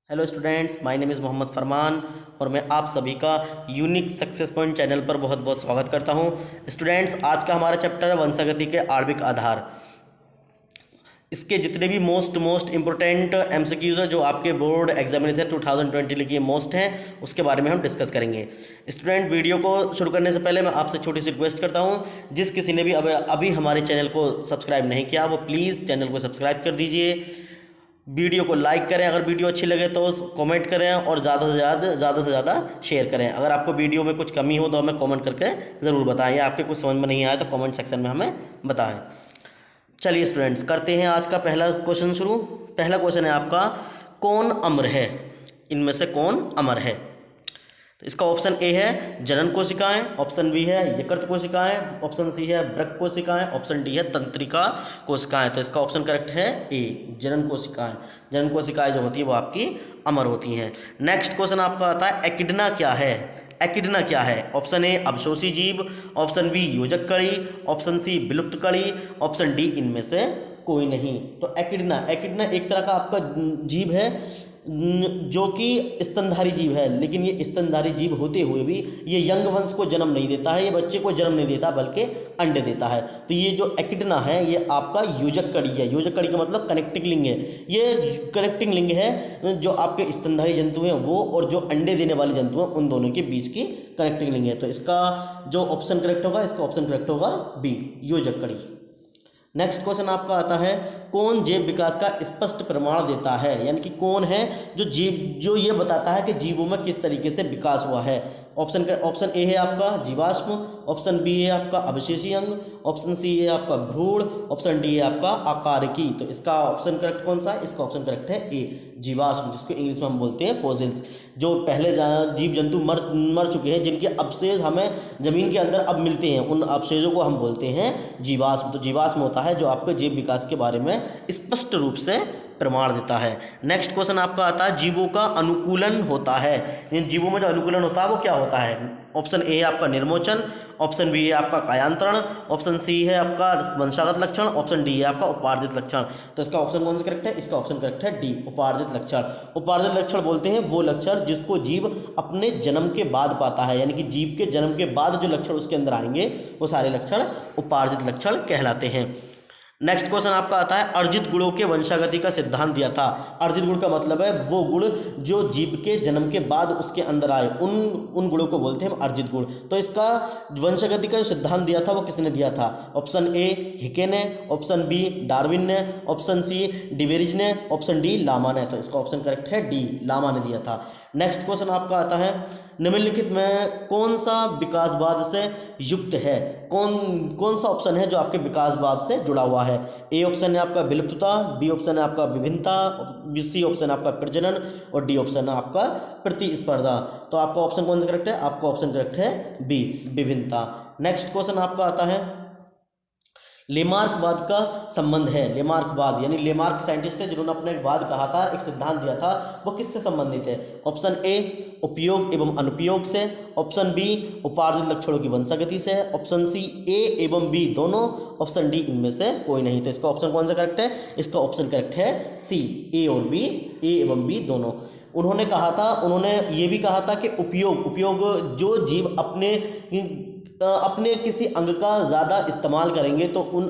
Hello students, my name is Mohammad Farman और मैं आप सभी का यूनिक सक्सेस पॉइंट चैनल पर बहुत बहुत स्वागत करता हूं। स्टूडेंट्स, आज का हमारा चैप्टर है वंशागति के आणविक आधार। इसके जितने भी मोस्ट इंपॉर्टेंट एमसीक्यूज है जो आपके बोर्ड एग्जामिनेशन 2020 के मोस्ट हैं, उसके बारे में हम डिस्कस करेंगे। स्टूडेंट, वीडियो को शुरू करने से पहले मैं आपसे छोटी सी रिक्वेस्ट करता हूं, जिस किसी ने भी अभी हमारे चैनल को सब्सक्राइब नहीं किया वो प्लीज़ चैनल को सब्सक्राइब कर दीजिए। वीडियो को लाइक करें, अगर वीडियो अच्छी लगे तो कमेंट करें और ज़्यादा से ज़्यादा शेयर करें। अगर आपको वीडियो में कुछ कमी हो तो हमें कमेंट करके ज़रूर बताएं, या आपके कुछ समझ में नहीं आया तो कमेंट सेक्शन में हमें बताएं। चलिए स्टूडेंट्स, करते हैं आज का पहला क्वेश्चन शुरू। पहला क्वेश्चन है आपका, कौन अमर है? इनमें से कौन अमर है? तो इसका ऑप्शन ए है जनन कोशिकाएं, ऑप्शन बी है यकृत कोशिकाएं, ऑप्शन सी है वृक्क कोशिकाएं, ऑप्शन डी है तंत्रिका कोशिकाएं। तो इसका ऑप्शन करेक्ट है ए, जनन कोशिकाएं। जनन कोशिकाएं जो होती है वो आपकी अमर होती हैं। नेक्स्ट क्वेश्चन आपका आता है, एकिडना क्या है? एकिडना क्या है? ऑप्शन ए अवशोषी जीव, ऑप्शन बी योजक कड़ी, ऑप्शन सी विलुप्त कड़ी, ऑप्शन डी इनमें से कोई नहीं। तो एकिडना एक तरह का आपका जीव है जो कि स्तनधारी जीव है, लेकिन ये स्तनधारी जीव होते हुए भी ये यंग वंश को जन्म नहीं देता है, ये बच्चे को जन्म नहीं देता बल्कि अंडे देता है। तो ये जो एकिडना है ये आपका योजक कड़ी है। योजक कड़ी का मतलब कनेक्टिंग लिंग है। ये कनेक्टिंग लिंग है जो आपके स्तनधारी जंतु हैं वो और जो अंडे देने वाले जंतु हैं उन दोनों के बीच की कनेक्टिंग लिंग है। तो इसका जो ऑप्शन करेक्ट होगा, इसका ऑप्शन करेक्ट होगा बी, योजक कड़ी। नेक्स्ट क्वेश्चन आपका आता है, कौन जैव विकास का स्पष्ट प्रमाण देता है? यानी कि कौन है जो ये बताता है कि जीवों में किस तरीके से विकास हुआ है? ऑप्शन ए है आपका जीवाश्म, ऑप्शन बी है आपका अवशेषी अंग, ऑप्शन सी है आपका भ्रूण, ऑप्शन डी है आपका आकारिकी। तो इसका ऑप्शन करेक्ट कौन सा है? इसका ऑप्शन करेक्ट है ए, जीवाश्म, जिसको इंग्लिश में हम बोलते हैं फॉसिल्स। जो पहले जीव जंतु मर चुके हैं, जिनके अवशेष हमें जमीन के अंदर अब मिलते हैं, उन अवशेषों को हम बोलते हैं जीवाश्म। तो जीवाश्म होता है जो आपके जीव विकास के बारे में स्पष्ट रूप से प्रमाण देता है। नेक्स्ट क्वेश्चन आपका आता है, जीवों का अनुकूलन होता है। इन जीवों में जो अनुकूलन होता है वो क्या होता है? ऑप्शन ए है आपका निर्मोचन, ऑप्शन बी है आपका कायांतरण, ऑप्शन सी है आपका वंशागत लक्षण, ऑप्शन डी है आपका उपार्जित लक्षण। तो इसका ऑप्शन कौन सा करेक्ट है? इसका ऑप्शन करेक्ट है डी, उपार्जित लक्षण। उपार्जित लक्षण बोलते हैं वो लक्षण जिसको जीव अपने जन्म के बाद पाता है, यानी कि जीव के जन्म के बाद जो लक्षण उसके अंदर आएंगे वो सारे लक्षण उपार्जित लक्षण कहलाते हैं। नेक्स्ट क्वेश्चन आपका आता है, अर्जित गुणों के वंशागति का सिद्धांत दिया था। अर्जित गुण का मतलब है वो गुण जो जीव के जन्म के बाद उसके अंदर आए, उन गुणों को बोलते हैं हम अर्जित गुण। तो इसका वंशागति का जो सिद्धांत दिया था वो किसने दिया था? ऑप्शन ए हिके ने, ऑप्शन बी डार्विन ने, ऑप्शन सी डिवेरिज ने, ऑप्शन डी लामा ने। तो इसका ऑप्शन करेक्ट है डी, लामा ने दिया था। नेक्स्ट क्वेश्चन आपका आता है, निम्नलिखित में कौन सा विकासवाद से युक्त है? कौन सा ऑप्शन है जो आपके विकासवाद से जुड़ा हुआ है? ए ऑप्शन है आपका विलुप्तता, बी ऑप्शन है आपका विभिन्नता, सी ऑप्शन है आपका प्रजनन और डी ऑप्शन है आपका प्रतिस्पर्धा। तो आपका ऑप्शन कौन सा करेक्ट है? आपका ऑप्शन करेक्ट है बी, विभिन्नता। नेक्स्ट क्वेश्चन आपका आता है, लेमार्कवाद का संबंध है। लेमार्कवाद यानी लेमार्क साइंटिस्ट थे जिन्होंने अपने एक वाद कहा था, एक सिद्धांत दिया था, वो किससे संबंधित है? ऑप्शन ए उपयोग एवं अनुपयोग से, ऑप्शन बी उपार्जित लक्षणों की वंशागति से, ऑप्शन सी ए एवं बी दोनों, ऑप्शन डी इनमें से कोई नहीं। तो इसका ऑप्शन कौन सा करेक्ट है? इसका ऑप्शन करेक्ट है सी, ए और बी, ए एवं बी दोनों। उन्होंने ये भी कहा था कि उपयोग जो जीव अपने किसी अंग का ज़्यादा इस्तेमाल करेंगे तो उन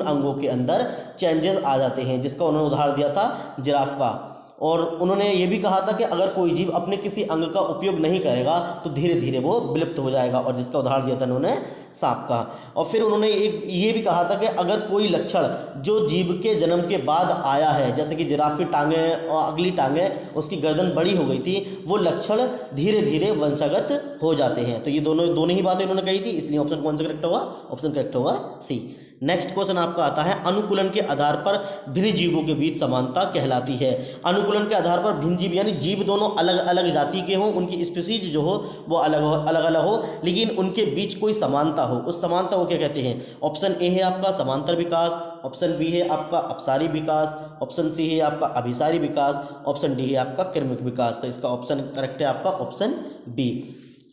अंगों के अंदर चेंजेस आ जाते हैं, जिसका उन्होंने उदाहरण दिया था जिराफ का। और उन्होंने ये भी कहा था कि अगर कोई जीव अपने किसी अंग का उपयोग नहीं करेगा तो धीरे धीरे वो विलुप्त हो जाएगा, और जिसका उदाहरण दिया था उन्होंने सांप का। और फिर उन्होंने ये भी कहा था कि अगर कोई लक्षण जो जीव के जन्म के बाद आया है, जैसे कि जिराफ की टांगें और अगली टांगें उसकी गर्दन बड़ी हो गई थी, वो लक्षण धीरे धीरे वंशागत हो जाते हैं। तो ये दोनों ही बातें उन्होंने कही थी, इसलिए ऑप्शन कौन सा करेक्ट होगा? ऑप्शन करेक्ट होगा सी। नेक्स्ट क्वेश्चन आपका आता है, अनुकूलन के आधार पर भिन्न जीवों के बीच समानता कहलाती है। अनुकूलन के आधार पर भिन्न जीव यानी जीव दोनों अलग अलग जाति के हों, उनकी स्पीसीज जो हो वो अलग अलग हो, लेकिन उनके बीच कोई समानता हो, उस समानता को क्या कहते हैं? ऑप्शन ए है आपका समांतर विकास, ऑप्शन बी है आपका अपसारी विकास, ऑप्शन सी है आपका अभिसारी विकास, ऑप्शन डी है आपका क्रमिक विकास। तो इसका ऑप्शन करेक्ट है आपका ऑप्शन बी,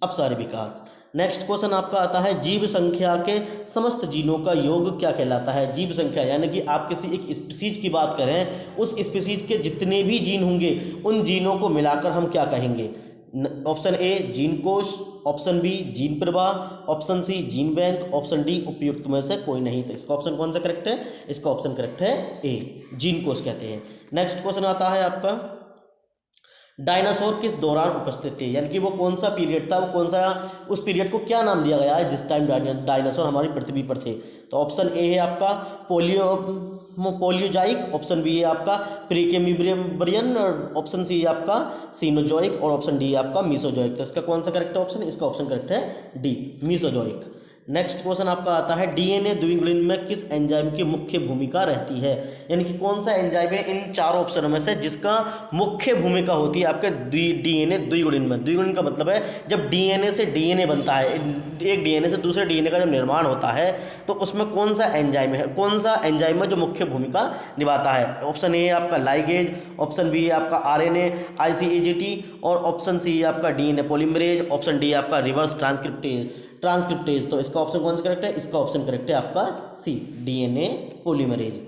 अपसारी विकास। नेक्स्ट क्वेश्चन आपका आता है जीव संख्या के समस्त जीनों का योग क्या कहलाता है। जीव संख्या यानी कि आप किसी एक स्पीसीज की बात करें, उस स्पीसीज के जितने भी जीन होंगे उन जीनों को मिलाकर हम क्या कहेंगे। ऑप्शन ए जीन कोश, ऑप्शन बी जीन प्रवाह, option C gene bank, option D उपयुक्त में से कोई नहीं। तो इसका ऑप्शन कौन सा करेक्ट है, इसका ऑप्शन करेक्ट है ए, जीन कोश कहते हैं। नेक्स्ट क्वेश्चन आता है आपका डायनासोर किस दौरान उपस्थित थे, यानी कि वो कौन सा पीरियड था, वो कौन सा, उस पीरियड को क्या नाम दिया गया है जिस टाइम डायनासोर हमारी पृथ्वी पर थे। तो ऑप्शन ए है आपका पोलियोजाइक, ऑप्शन बी है आपका प्रीकेम्ब्रियन, ऑप्शन सी है आपका सीनोजोइक और ऑप्शन डी है आपका मीसोजोइक। तो इसका कौन सा करेक्ट ऑप्शन है, इसका ऑप्शन करेक्ट है डी, मीसोजोइक। नेक्स्ट क्वेश्चन आपका आता है डीएनए द्विगुणन में किस एंजाइम की मुख्य भूमिका रहती है, यानी कि कौन सा एंजाइम है इन चारों ऑप्शनों में से जिसका मुख्य भूमिका होती है आपके डीएनए द्विगुणन में। द्विगुणन का मतलब है जब डीएनए से डीएनए बनता है, एक डीएनए से दूसरे डीएनए का जब निर्माण होता है तो उसमें कौन सा एंजाइम है, कौन सा एंजाइम है जो मुख्य भूमिका निभाता है। ऑप्शन ए है आपका लाइगेज, ऑप्शन बी है आपका आरएनए आईसीएजीटी और ऑप्शन सी है आपका डीएनए पॉलीमरेज, ऑप्शन डी है आपका रिवर्स ट्रांसक्रिप्टेज। तो इसका ऑप्शन कौन सा करेक्ट है, इसका ऑप्शन करेक्ट है आपका सी, डीएनए पॉलीमरेज।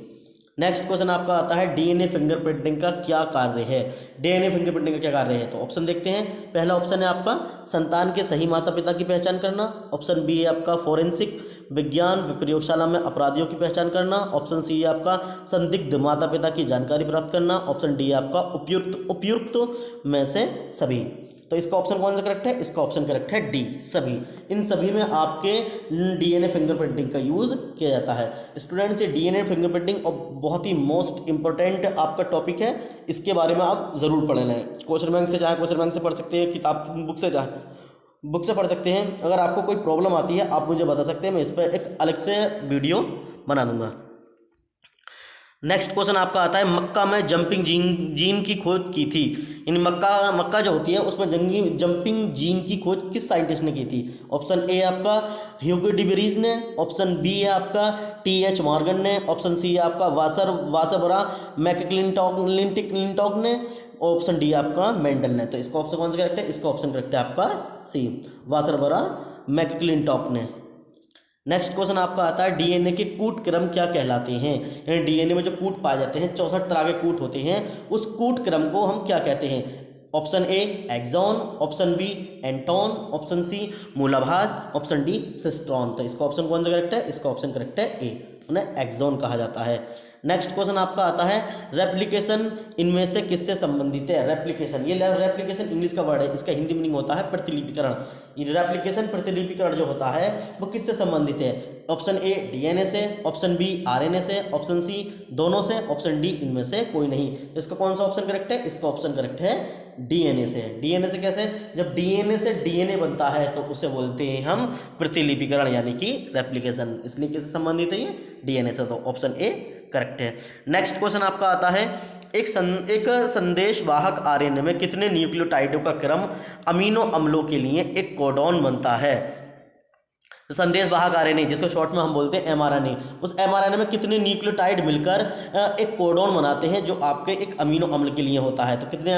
नेक्स्ट क्वेश्चन आपका आता है डीएनए फिंगरप्रिंटिंग का क्या कार्य है। डीएनए फिंगरप्रिंटिंग का क्या कार्य है, तो ऑप्शन देखते हैं। पहला ऑप्शन है आपका संतान के सही माता पिता की पहचान करना, ऑप्शन बी है आपका फोरेंसिक विज्ञान प्रयोगशाला में अपराधियों की पहचान करना, ऑप्शन सी है आपका संदिग्ध माता पिता की जानकारी प्राप्त करना, ऑप्शन डी है आपका उपयुक्त में से सभी। तो इसका ऑप्शन कौन सा करेक्ट है, इसका ऑप्शन करेक्ट है डी, सभी। इन सभी में आपके डीएनए फिंगरप्रिंटिंग का यूज़ किया जाता है। स्टूडेंट्स ये डीएनए फिंगरप्रिंटिंग और बहुत ही मोस्ट इंपॉर्टेंट आपका टॉपिक है, इसके बारे में आप ज़रूर पढ़ लें। क्वेश्चन बैंक से चाहे क्वेश्चन बैंक से पढ़ सकते हैं, किताब बुक से चाहे बुक से पढ़ सकते हैं। अगर आपको कोई प्रॉब्लम आती है आप मुझे बता सकते हैं, मैं इस पर एक अलग से वीडियो बना दूंगा। नेक्स्ट क्वेश्चन आपका आता है मक्का में जंपिंग जीन की खोज की थी, यानी मक्का जो होती है उसमें जंपिंग जीन की खोज किस साइंटिस्ट ने की थी। ऑप्शन ए आपका ह्यूगो डिबरीज ने, ऑप्शन बी है आपका टीएच मॉर्गन ने, ऑप्शन सी है आपका वासरबरा मैकक्लिंटॉक ने, ऑप्शन डी आपका मेंडल ने। तो इसका ऑप्शन कौन सा करेक्ट है, इसका ऑप्शन करेक्ट है आपका सी, वासरबरा मैकक्लिंटॉक ने। नेक्स्ट क्वेश्चन आपका आता है डीएनए के कूट क्रम क्या कहलाते हैं, यानी डीएनए में जो कूट पाए जाते हैं 64 तरह के कूट होते हैं, उस कूट क्रम को हम क्या कहते हैं। Option A exon, option B intron, option C मूलाभास, ऑप्शन डी सिस्ट्रॉन। तो इसका ऑप्शन कौन सा करेक्ट है, इसका ऑप्शन करेक्ट है ए, उन्हें एक्सॉन कहा जाता है। नेक्स्ट क्वेश्चन आपका आता है रेप्लिकेशन इनमें से किससे संबंधित है। रेप्लिकेशन, ये रेप्लिकेशन इंग्लिश का वर्ड है, इसका हिंदी मीनिंग होता है प्रतिलिपिकरण। ये रेप्लिकेशन प्रतिलिपिकरण जो होता है वो किससे संबंधित है। ऑप्शन ए डीएनए से, ऑप्शन बी आरएनए से, ऑप्शन सी दोनों से, ऑप्शन डी इनमें से कोई नहीं। तो इसका कौन सा ऑप्शन करेक्ट है, इसका ऑप्शन करेक्ट है डीएनए से। डीएनए से कैसे, जब डीएनए से डीएनए बनता है तो उसे बोलते हैं हम प्रतिलिपिकरण यानी कि रेप्लिकेशन, इसलिए किससे संबंधित है ये, डीएनए से। तो ऑप्शन ए करेक्ट है। नेक्स्ट क्वेश्चन आपका आता है एक संदेश वाहक आरएनए में कितने न्यूक्लियोटाइडों का क्रम अमीनो अम्लों के लिए एक कोडॉन बनता है। तो संदेश वाहक आरएनए जिसको शॉर्ट में हम बोलते हैं एमआरएनए, उस एमआरएनए में कितने न्यूक्लियोटाइड मिलकर एक कोडॉन बनाते हैं जो आपके एक अमीनो अम्ल के लिए होता है। तो कितने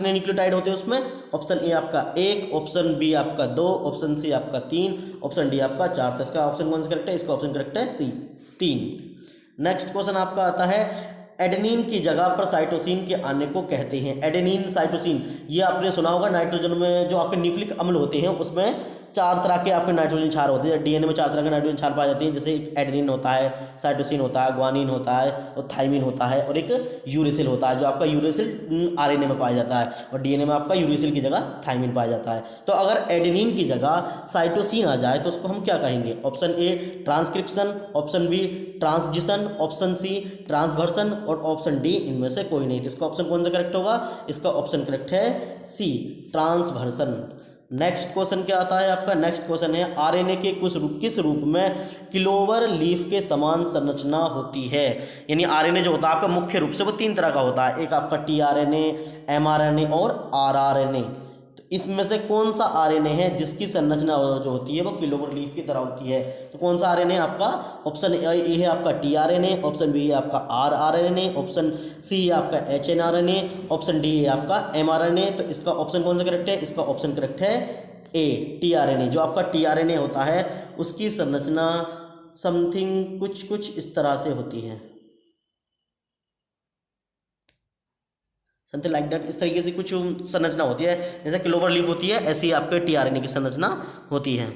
न्यूक्लियोटाइड होते हैं उसमें। ऑप्शन ए आपका 1, ऑप्शन बी आपका 2, ऑप्शन सी आपका 3, ऑप्शन डी आपका 4। तो इसका ऑप्शन कौन सा करेक्ट है, इसका ऑप्शन करेक्ट है सी, 3। नेक्स्ट क्वेश्चन आपका आता है एडेनिन की जगह पर साइटोसिन के आने को कहते हैं। एडेनिन साइटोसिन ये आपने सुना होगा, नाइट्रोजन में जो आपके न्यूक्लिक अम्ल होते हैं उसमें 4 तरह के आपके नाइट्रोजन क्षार होते हैं। डीएनए में 4 तरह के नाइट्रोजन क्षार पाए जाते हैं, जैसे एक एडेनिन होता है, साइटोसिन होता है, ग्वानिन होता है और थाइमिन होता है और एक यूरेसिल होता है जो आपका यूरेसिल आरएनए में पाया जाता है और डीएनए में आपका यूरेसिल की जगह थाइमिन पाया जाता है। तो अगर एडेनिन की जगह साइटोसिन आ जाए तो उसको हम क्या कहेंगे। Option A transcription, option B transition, option C transversion और ऑप्शन डी इनमें से कोई नहीं। तो इसका ऑप्शन कौन सा करेक्ट होगा, इसका ऑप्शन करेक्ट है सी, ट्रांसवर्सन। नेक्स्ट क्वेश्चन क्या आता है आपका, नेक्स्ट क्वेश्चन है आरएनए के किस रूप में क्लोवर लीफ के समान संरचना होती है। यानी आरएनए जो होता है आपका मुख्य रूप से वो 3 तरह का होता है, एक आपका टीआरएनए, एमआरएनए और आरआरएनए। तो इसमें से कौन सा आरएनए है जिसकी संरचना जो होती है वो क्लोवर लीफ की तरह होती है। तो कौन सा आरएनए आपका, ऑप्शन ए है आपका टीआरएनए, ऑप्शन बी है आपका आरआरएनए, ऑप्शन सी है आपका एचएनआरएनए, ऑप्शन डी है आपका एमआरएनए। तो इसका ऑप्शन कौन सा करेक्ट है, इसका ऑप्शन करेक्ट है ए टीआरएनए, जो आपका टीआरएनए होता है उसकी संरचना समथिंग कुछ इस तरह से होती है, समथिंग लाइक दैट, इस तरीके से कुछ संरचना होती है, जैसे क्लोवर लीफ होती है ऐसी आपके टीआरएनए की संरचना होती है।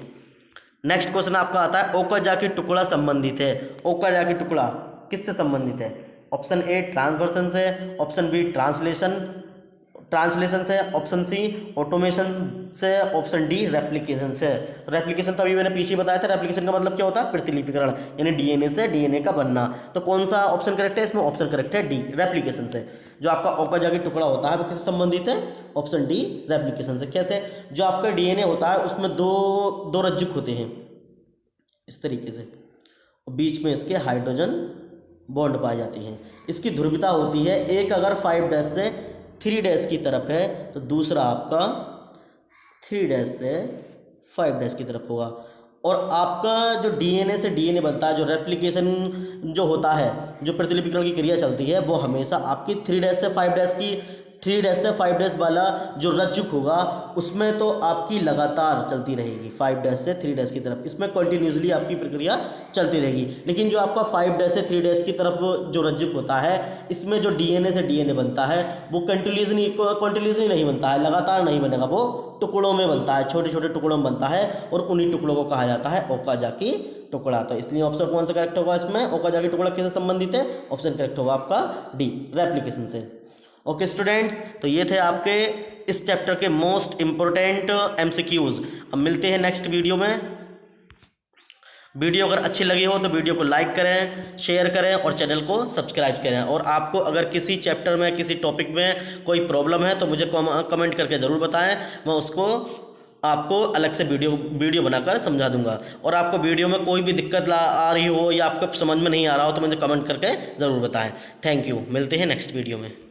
नेक्स्ट क्वेश्चन आपका आता है ओकाजाकी टुकड़ा संबंधित है। ओकाजाकी टुकड़ा किससे संबंधित है? ऑप्शन ए ट्रांसवर्सन से, ऑप्शन बी ट्रांसलेशन से, ऑप्शन सी ऑटोमेशन से, ऑप्शन डी रेप्लिकेशन से। तो रेप्लिकेशन तो अभी मैंने पीछे बताया था, रेप्लिकेशन का मतलब क्या होता है? प्रतिलिपिकरण, यानी डीएनए से डीएनए का बनना। तो कौन सा ऑप्शन करेक्ट है इसमें? ऑप्शन करेक्ट है डी, रेप्लिकेशन से। जो आपका ओकाजाकी टुकड़ा होता है वो किससे संबंधित है? ऑप्शन डी, रेप्लिकेशन से। कैसे? जो आपका डीएनए होता है उसमें दो रज्जुक होते हैं इस तरीके से, बीच में इसके हाइड्रोजन बॉन्ड पाई जाती हैं। इसकी ध्रुवीयता होती है, एक अगर 5' से 3' की तरफ है तो दूसरा आपका 3' से 5' की तरफ होगा। और आपका जो डीएनए से डीएनए बनता है, जो रेप्लिकेशन जो होता है, जो प्रतिलिपिकरण की क्रिया चलती है, वो हमेशा आपकी 3' से 5' वाला जो रज्जुक होगा उसमें तो आपकी लगातार चलती रहेगी 5' से 3' की तरफ, इसमें कंटिन्यूसली आपकी प्रक्रिया चलती रहेगी। लेकिन जो आपका 5' से 3' की तरफ जो रज्जुक होता है, इसमें जो डीएनए से डीएनए बनता है वो कंटिन्यूसली नहीं बनता है, लगातार नहीं बनेगा, वो टुकड़ों में बनता है, छोटे छोटे टुकड़ों में बनता है, और उन्हीं टुकड़ों को कहा जाता है ओकाजाकी टुकड़ा। तो इसलिए ऑप्शन कौन सा करेक्ट होगा इसमें? ओकाजाकी टुकड़ा किससे संबंधित है? ऑप्शन करेक्ट होगा आपका डी, रेप्लिकेशन से। ओके स्टूडेंट्स, तो ये थे आपके इस चैप्टर के मोस्ट इंपोर्टेंट एमसीक्यूज। अब मिलते हैं नेक्स्ट वीडियो में। वीडियो अगर अच्छी लगी हो तो वीडियो को लाइक करें, शेयर करें और चैनल को सब्सक्राइब करें। और आपको अगर किसी चैप्टर में, किसी टॉपिक में कोई प्रॉब्लम है तो मुझे कमेंट करके ज़रूर बताएं, मैं उसको आपको अलग से वीडियो बनाकर समझा दूंगा। और आपको वीडियो में कोई भी दिक्कत आ रही हो या आपको समझ में नहीं आ रहा हो तो मुझे कमेंट करके ज़रूर बताएं। थैंक यू, मिलते हैं नेक्स्ट वीडियो में।